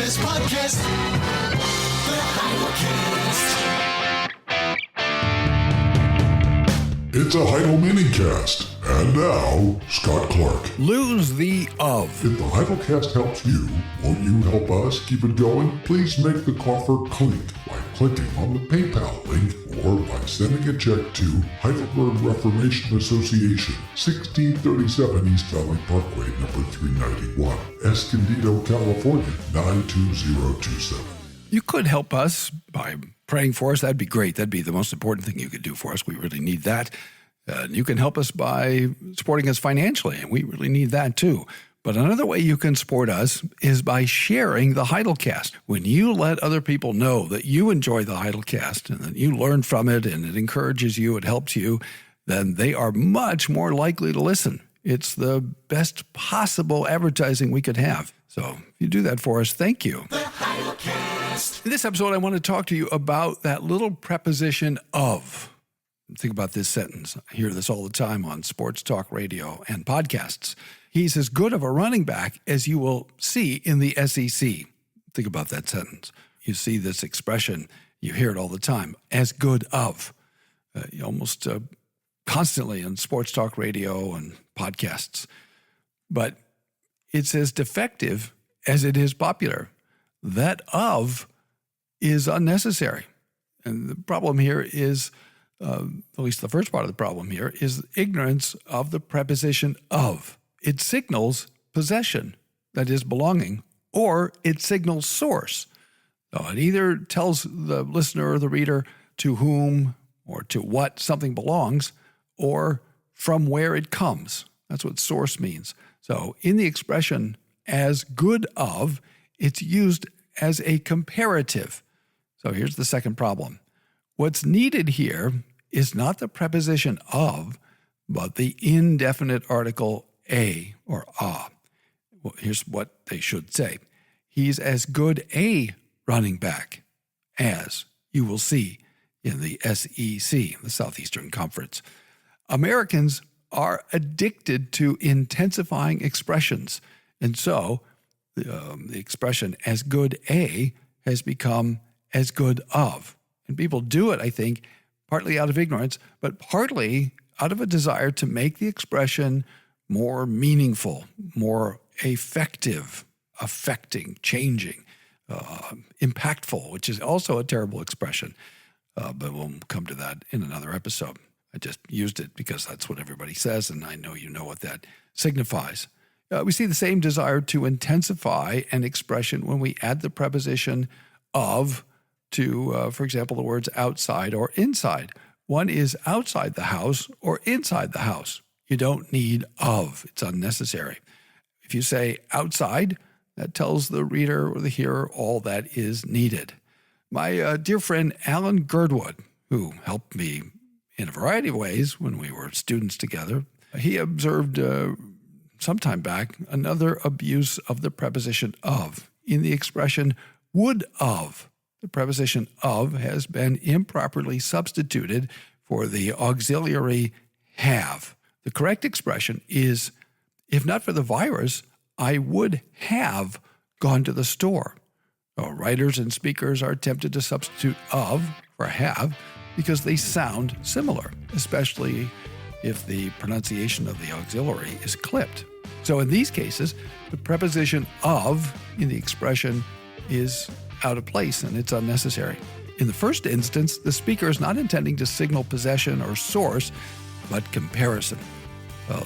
best podcast, the Heidelcast. It's a Heidel minicast. And now, Scott Clark. Lose the of. If the Heidelcast helps you, won't you help us keep it going? Please make the coffer clink by clicking on the PayPal link or by sending a check to Heidelberg Reformation Association, 1637 East Valley Parkway, number 391, Escondido, California, 92027. You could help us by praying for us. That'd be great. That'd be the most important thing you could do for us. We really need that. You can help us by supporting us financially, and we really need that too. But another way you can support us is by sharing the Heidelcast. When you let other people know that you enjoy the Heidelcast and that you learn from it and it encourages you, it helps you, then they are much more likely to listen. It's the best possible advertising we could have. So if you do that for us, thank you. The Heidelcast. In this episode, I want to talk to you about that little preposition of. Think about this sentence. I hear this all the time on sports talk radio and podcasts. He's as good of a running back as you will see in the SEC. Think about that sentence. You see this expression. You hear it all the time. As good of. Almost constantly on sports talk radio and podcasts. But it's as defective as it is popular. That of is unnecessary. And the problem here is, at least the first part of the problem here, is ignorance of the preposition of. It signals possession, that is belonging, or it signals source. So it either tells the listener or the reader to whom or to what something belongs, or from where it comes. That's what source means. So in the expression as good of, it's used as a comparative. So here's the second problem. What's needed here is not the preposition of, but the indefinite article a or a. Well, here's what they should say. He's as good a running back as you will see in the SEC, the Southeastern Conference. Americans are addicted to intensifying expressions. And so the expression as good a has become as good of. And people do it, I think, partly out of ignorance, but partly out of a desire to make the expression more meaningful, more effective, affecting, changing, impactful, which is also a terrible expression. But we'll come to that in another episode. I just used it because that's what everybody says, and I know you know what that signifies. We see the same desire to intensify an expression when we add the preposition of to, for example, the words outside or inside. One is outside the house or inside the house. You don't need of. It's unnecessary. If you say outside, that tells the reader or the hearer all that is needed. My dear friend Alan Girdwood, who helped me in a variety of ways when we were students together, he observed some time back another abuse of the preposition of in the expression would of. The preposition of has been improperly substituted for the auxiliary have. The correct expression is, if not for the virus, I would have gone to the store. Writers and speakers are tempted to substitute of for have because they sound similar, especially if the pronunciation of the auxiliary is clipped. So in these cases, the preposition of in the expression is out of place and it's unnecessary. In the first instance, the speaker is not intending to signal possession or source, but comparison.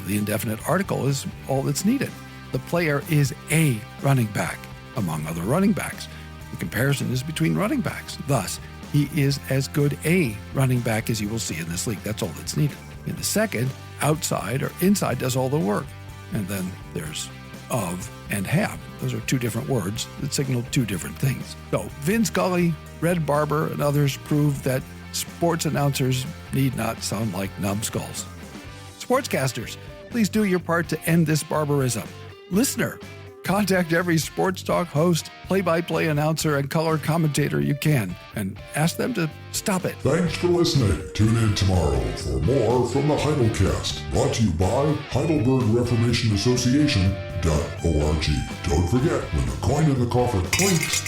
The indefinite article is all that's needed. The player is a running back among other running backs. The comparison is between running backs. Thus, he is as good a running back as you will see in this league. That's all that's needed. In the second, outside or inside does all the work. And then there's of and have. Those are two different words that signal two different things. So Vin Scully, Red Barber, and others prove that sports announcers need not sound like numbskulls. Sportscasters, please do your part to end this barbarism. Listener, contact every sports talk host, play-by-play announcer, and color commentator you can, and ask them to stop it. Thanks for listening. Tune in tomorrow for more from the Heidelcast, brought to you by Heidelberg Reformation Association, Don't forget, when the coin in the coffer clinks,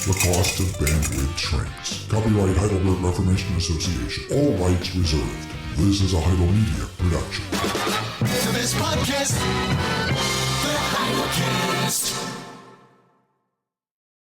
the cost of bandwidth shrinks. Copyright Heidelberg Reformation Association. All rights reserved. This is a Heidel Media production. To this podcast, the Heidelcast.